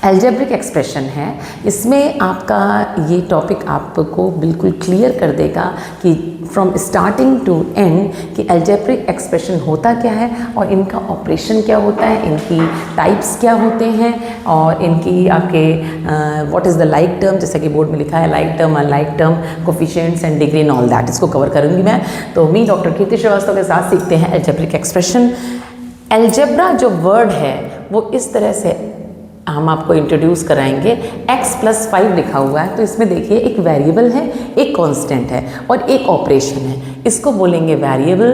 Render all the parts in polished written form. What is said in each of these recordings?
Algebraic expression है, इसमें आपका ये टॉपिक आपको बिल्कुल क्लियर कर देगा कि फ्रॉम स्टार्टिंग टू एंड कि एल्जेब्रिक एक्सप्रेशन होता क्या है और इनका ऑपरेशन क्या होता है, इनकी टाइप्स क्या होते हैं और इनकी आपके what is the like term, जैसे कि बोर्ड में लिखा है like term, unlike term, coefficients and degree and all that, इसको कवर करूँगी मैं। तो मी डॉक्टर कीर्ति श्रीवास्तव के साथ सीखते हैं एल्जेब्रिक एक्सप्रेशन। एल्जेब्रा जो वर्ड है वो इस तरह से हम आपको इंट्रोड्यूस कराएंगे। x+5 लिखा हुआ है, तो इसमें देखिए एक वेरिएबल है, एक कांस्टेंट है और एक ऑपरेशन है। इसको बोलेंगे variable,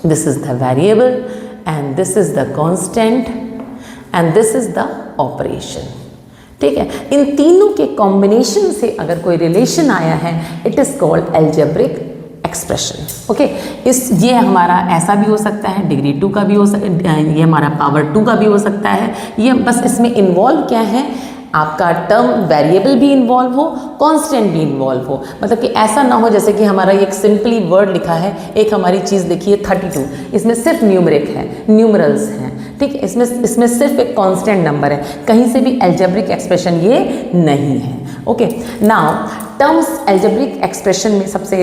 this is the variable and this is the constant and this is the operation. ठीक है, इन तीनों के कॉम्बिनेशन से अगर कोई रिलेशन आया है, it is called algebraic expression. Okay, ये हमारा ऐसा भी हो सकता है, डिग्री 2 का भी हो सकता है, ये हमारा पावर 2 का भी हो सकता है। ये बस इसमें इन्वॉल्व क्या है, आपका टर्म वेरिएबल भी इन्वॉल्व हो, कांस्टेंट भी इन्वॉल्व हो। मतलब कि ऐसा ना हो जैसे कि हमारा एक सिंपली वर्ड लिखा है, एक हमारी चीज़ देखिए 32, इसमें सिर्फ न्यूमरिक है, न्यूमरल्स हैं। ठीक है, इसमें सिर्फ एक कांस्टेंट नंबर है, कहीं से भी एल्जेब्रिक एक्सप्रेशन ये नहीं है। Okay, now terms algebraic expression में सबसे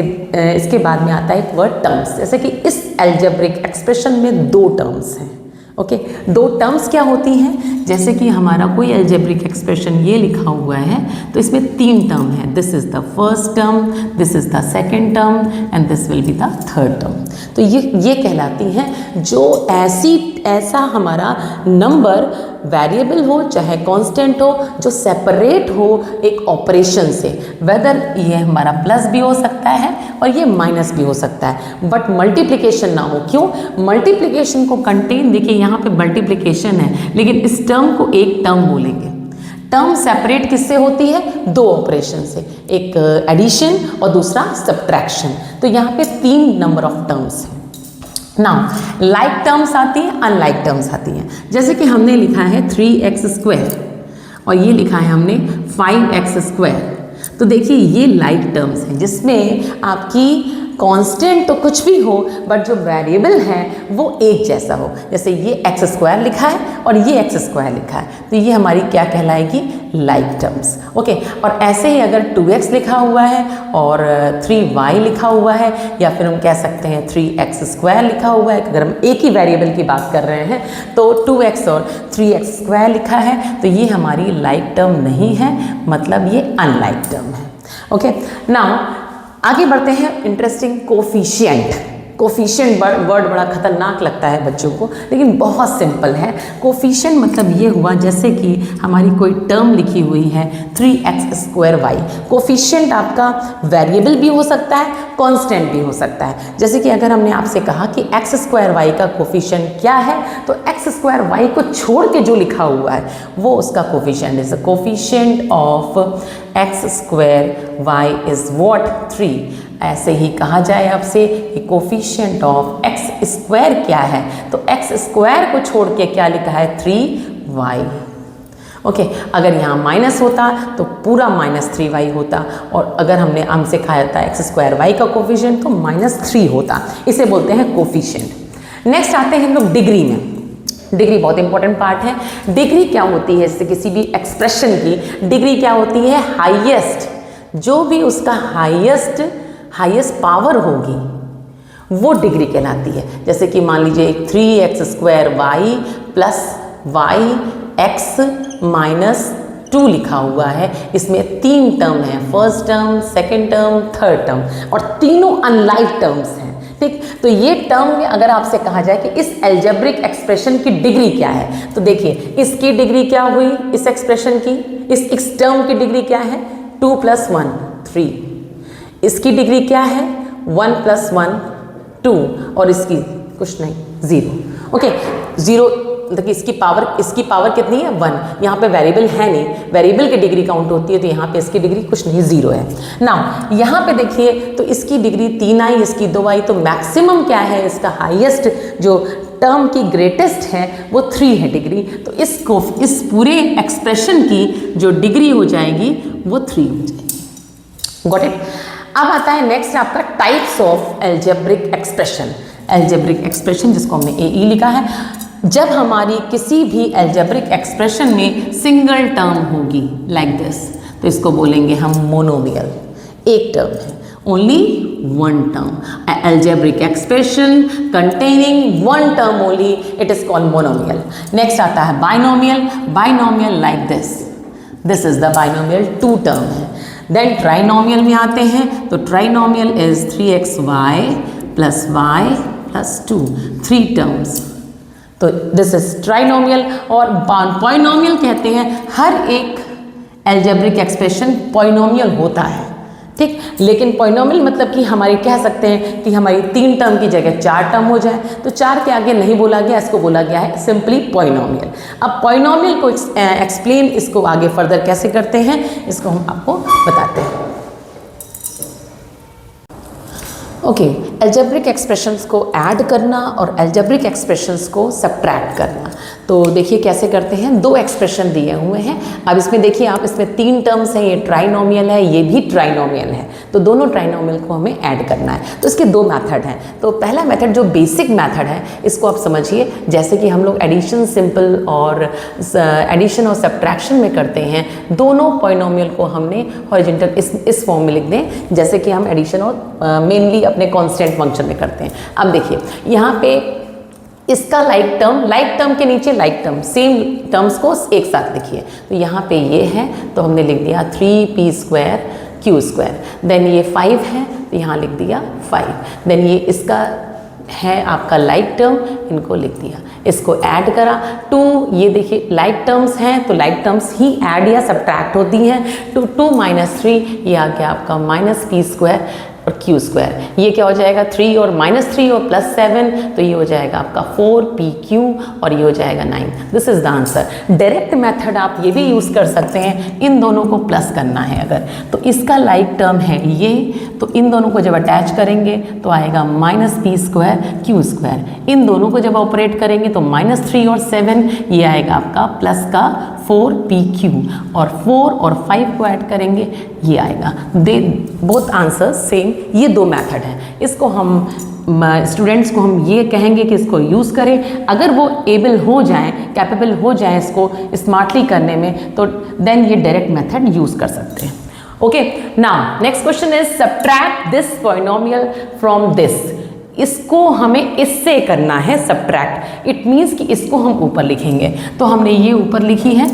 इसके बाद में आता है एक वर्ड टर्म्स। जैसे कि इस एल्जेब्रिक एक्सप्रेशन में 2 टर्म्स हैं। ओके, 2 टर्म्स क्या होती हैं, जैसे कि हमारा कोई एल्जेब्रिक एक्सप्रेशन ये लिखा हुआ है तो इसमें 3 टर्म है, this is the first term, this is the second term and this will be the third term. तो ये कहलाती हैं जो ऐसा हमारा नंबर वेरिएबल हो चाहे कांस्टेंट हो, जो सेपरेट हो एक ऑपरेशन से, वेदर ये हमारा प्लस भी हो सकता है और ये माइनस भी हो सकता है, बट मल्टीप्लिकेशन ना हो। क्यों? मल्टीप्लिकेशन को कंटेन, देखिए यहाँ पे मल्टीप्लिकेशन है लेकिन इस टर्म को एक टर्म बोलेंगे। टर्म सेपरेट किससे होती है? 2 ऑपरेशन से, एक एडिशन और दूसरा सब्ट्रैक्शन। तो यहाँ पे 3 नंबर ऑफ टर्म्स हैं। नाउ लाइक टर्म्स आती हैं, अनलाइक टर्म्स आती हैं। जैसे कि हमने लिखा है 3x² और ये लिखा है हमने 5x²। तो देखिए ये लाइक टर्म्स हैं जिसमें आपकी कांस्टेंट तो कुछ भी हो बट जो वेरिएबल है वो एक जैसा हो। जैसे ये x² लिखा है और ये x² लिखा है, तो ये हमारी क्या कहलाएगी? Like terms. ओके, और ऐसे ही अगर 2x लिखा हुआ है और 3y लिखा हुआ है, या फिर हम कह सकते हैं 3x² लिखा हुआ है, अगर हम एक ही वेरिएबल की बात कर रहे हैं तो 2x और 3x² लिखा है, तो ये हमारी लाइक टर्म नहीं है, मतलब ये अनलाइक टर्म है। ओके, नाउ आगे बढ़ते हैं। Interesting coefficient. कोफिशिएंट वर्ड बड़ा खतरनाक लगता है बच्चों को, लेकिन बहुत सिंपल है। कोफिशिएंट मतलब ये हुआ जैसे कि हमारी कोई टर्म लिखी हुई है 3x²y। कोफिशिएंट आपका वेरिएबल भी हो सकता है, कांस्टेंट भी हो सकता है। जैसे कि अगर हमने आपसे कहा कि x² का कोफिशिएंट क्या है, तो x² को छोड़ के जो लिखा हुआ है वो उसका coefficient is the coefficient of x² is what? 3। ऐसे ही कहा जाए आपसे कि कोफिशिएंट ऑफ x² क्या है, तो x² को छोड़ के क्या लिखा है? 3y। ओके, अगर यहाँ माइनस होता तो पूरा -3y होता, और अगर हमसे कहा था x² का कोफिशिएंट तो -3 होता। इसे बोलते हैं कोफिशिएंट। नेक्स्ट आते हैं हम लोग डिग्री में। डिग्री बहुत इंपॉर्टेंट पार्ट है। डिग्री क्या होती है? जैसे किसी भी एक्सप्रेशन की डिग्री क्या होती है? हाईएस्ट, जो भी उसका हाईएस्ट पावर होगी वो डिग्री कहलाती है। जैसे कि मान लीजिए 3x² प्लस yx -2 लिखा हुआ है, इसमें 3 टर्म है, first term, second term, third term, और तीनों अनलाइक टर्म्स हैं। ठीक, तो ये टर्म में अगर आपसे कहा जाए कि इस एल्जेब्रिक एक्सप्रेशन की डिग्री क्या है, तो देखिए इसकी डिग्री क्या हुई, इस एक्सप्रेशन की, इस टर्म की डिग्री क्या है? 2 + 1 3। इसकी डिग्री क्या है? 1 + 1 2, और इसकी कुछ नहीं 0। ओके, 0 देखिए इसकी पावर कितनी है? 1। यहाँ पे वेरिएबल है नहीं, वेरिएबल की डिग्री काउंट होती है, तो यहाँ पे इसकी डिग्री कुछ नहीं, 0 है। नाउ यहाँ पे देखिए तो इसकी डिग्री 3 आई, इसकी 2 आई, तो मैक्सिमम क्या है? इसका हाईएस्ट जो टर्म की ग्रेटेस्ट है वो 3 है डिग्री, तो इस पूरे एक्सप्रेशन की जो डिग्री हो जाएगी वो 3 हो जाएगी। Got it? अब आता है नेक्स्ट आपका types of algebraic expression. Algebraic expression जिसको हमने AE लिखा है। जब हमारी किसी भी एल्जेब्रिक एक्सप्रेशन में सिंगल टर्म होगी लाइक दिस, तो इसको बोलेंगे हम मोनोमियल, एक टर्म है, only one term, algebraic expression containing one term only, it is called monomial. Next आता है binomial, binomial like this is the binomial, two term है। देन ट्राइनोमियल में आते हैं, तो trinomial is 3xy plus y plus 2, 3 terms, तो this is trinomial. और polynomial कहते हैं हर एक एल्जेब्रिक एक्सप्रेशन पॉइनोमियल होता है, ठीक। लेकिन पॉइनोमियल मतलब कि हमारी कह सकते हैं कि हमारी 3 टर्म की जगह 4 टर्म हो जाए, तो 4 के आगे नहीं बोला गया, इसको बोला गया है सिंपली पॉइनोमियल। अब पॉइनोमियल को एक्सप्लेन, इसको आगे फर्दर कैसे करते हैं, इसको हम आपको बताते हैं। ओके, एल्जेब्रिक एक्सप्रेशंस को ऐड करना और एल्जेब्रिक एक्सप्रेशंस को सब्ट्रैक्ट करना। तो देखिए कैसे करते हैं, 2 एक्सप्रेशन दिए हुए हैं। अब इसमें देखिए आप, इसमें 3 टर्म्स हैं, ये ट्राइनोमियल है, ये भी ट्राइनोमियल है, तो दोनों ट्राइनोमियल को हमें ऐड करना है। तो इसके 2 मेथड हैं। तो पहला मेथड जो बेसिक मेथड है, इसको आप समझिए, जैसे कि हम लोग एडिशन सिंपल और एडिशन और सब्ट्रैक्शन में करते हैं, दोनों पॉइनोमियल को हमने हॉरिजॉन्टल इस फॉर्म में लिख दें, जैसे कि हम एडिशन और मेनली अपने कांस्टेंट फंक्शन में करते हैं। अब देखिए यहाँ पे इसका लाइक टर्म के नीचे लाइक टर्म, सेम टर्म्स को एक साथ लिखिए। तो यहाँ पे ये है, तो हमने लिख दिया 3p² q²। देन ये 5 है, तो यहाँ लिख दिया 5। देन ये इसका है आपका लाइक टर्म, इनको लिख दिया, इसको ऐड करा 2। ये देखिए लाइक टर्म्स हैं, तो लाइक टर्म्स ही ऐड या सब्ट्रैक्ट होती हैं। 2 - 3, ये आ गया आपका -p² और q²। ये क्या हो जाएगा, 3 और -3 और +7, तो ये हो जाएगा आपका 4pq और ये हो जाएगा 9। This is the answer. Direct method आप ये भी यूज़ कर सकते हैं, इन दोनों को प्लस करना है अगर, तो इसका लाइक टर्म है ये, तो इन दोनों को जब अटैच करेंगे तो आएगा -p² q²। इन दोनों को जब ऑपरेट करेंगे तो -3 और 7, ये आएगा आपका प्लस का 4pq, और 4 और 5 को ऐड करेंगे, ये आएगा। They both answer same. ये 2 मेथड हैं। इसको हम स्टूडेंट्स को हम ये कहेंगे कि इसको यूज़ करें। अगर वो एबल हो जाएं, कैपेबल हो जाएं इसको स्मार्टली करने में, तो देन ये डायरेक्ट मेथड यूज़ कर सकते हैं। Okay, now next question is subtract this polynomial from this. इसको हमें इससे करना है सब्ट्रैक्ट। इट मीन्स कि इसको हम ऊपर लिखेंगे, तो हमने ये ऊपर लिखी है,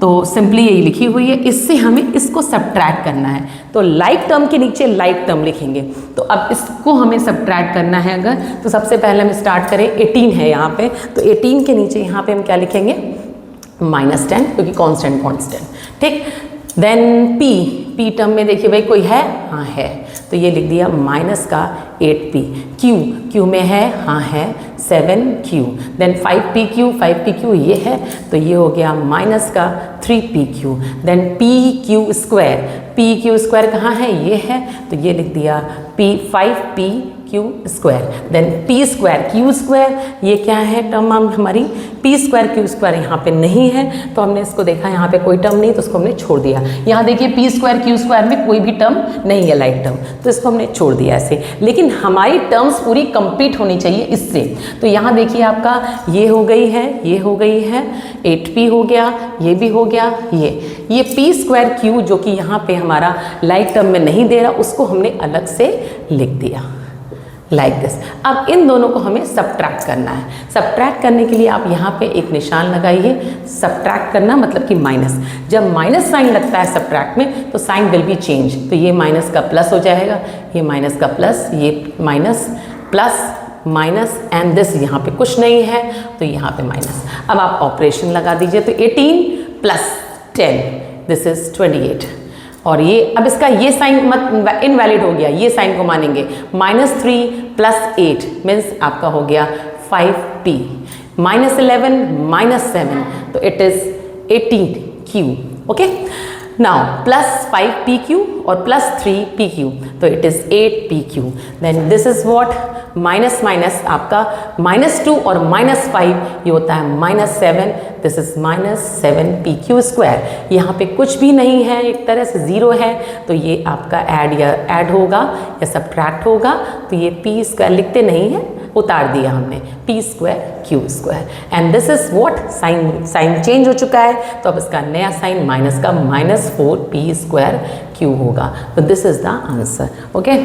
तो सिंपली यही लिखी हुई है, इससे हमें इसको सब्ट्रैक्ट करना है। तो लाइक टर्म के नीचे लाइक टर्म लिखेंगे। तो अब इसको हमें सब्ट्रैक्ट करना है अगर, तो सबसे पहले हम स्टार्ट करें, 18 है यहाँ पे, तो 18 के नीचे यहाँ पे हम क्या लिखेंगे, -10, क्योंकि कांस्टेंट, ठीक। देन p टर्म में देखिए भाई कोई है, हाँ है, तो ये लिख दिया -8p। q में है, हाँ है, 7q। देन 5pq ये है, तो ये हो गया -3pq। देन pq² कहाँ है, ये है, तो ये लिख दिया 5pq²। देन p²q², ये क्या है टर्म हमारी, p²q² यहाँ पे नहीं है, तो हमने इसको देखा यहाँ पे कोई टर्म नहीं, तो उसको हमने छोड़ दिया। यहाँ देखिए p²q² में कोई भी टर्म नहीं है, लाइक टर्म, तो इसको हमने छोड़ दिया ऐसे। लेकिन हमारी टर्म्स पूरी कंप्लीट होनी चाहिए इससे। तो यहाँ देखिए आपका ये हो गई है, ये हो गई है, 8p हो गया, ये भी हो गया, ये p²q जो कि यहाँ पे हमारा लाइक टर्म में नहीं दे रहा, उसको हमने अलग से लिख दिया लाइक दिस। अब इन दोनों को हमें सब्ट्रैक्ट करना है। सब्ट्रैक्ट करने के लिए आप यहाँ पे एक निशान लगाइए। सब्ट्रैक्ट करना मतलब कि माइनस, जब माइनस साइन लगता है सब्ट्रैक्ट में, तो साइन विल बी चेंज। तो ये माइनस का प्लस हो जाएगा, ये माइनस का प्लस, ये minus plus minus, and this यहाँ पे कुछ नहीं है, तो यहाँ पे माइनस। अब आप ऑपरेशन लगा दीजिए, तो 18 + 10, दिस इज 28। और ये अब इसका ये साइन मत इनवैलिड हो गया, ये साइन को मानेंगे। -3 + 8 मीन्स आपका हो गया 5p। -11 - 7, तो it is 18q। Okay, now +5pq और +3pq, तो it is 8pq। Then this is what, minus minus आपका -2 और -5, ये होता है -7। This is -7pq²। यहाँ पे कुछ भी नहीं है, एक तरह से 0 है, तो ये आपका ऐड होगा या सब्ट्रैक्ट होगा, तो ये p² लिखते नहीं है, उतार दिया हमने, P square Q square, and this is what, sign change हो चुका है, तो अब इसका नया साइन माइनस का -4 पी स्क्वायर क्यू होगा, तो this is the answer. Okay.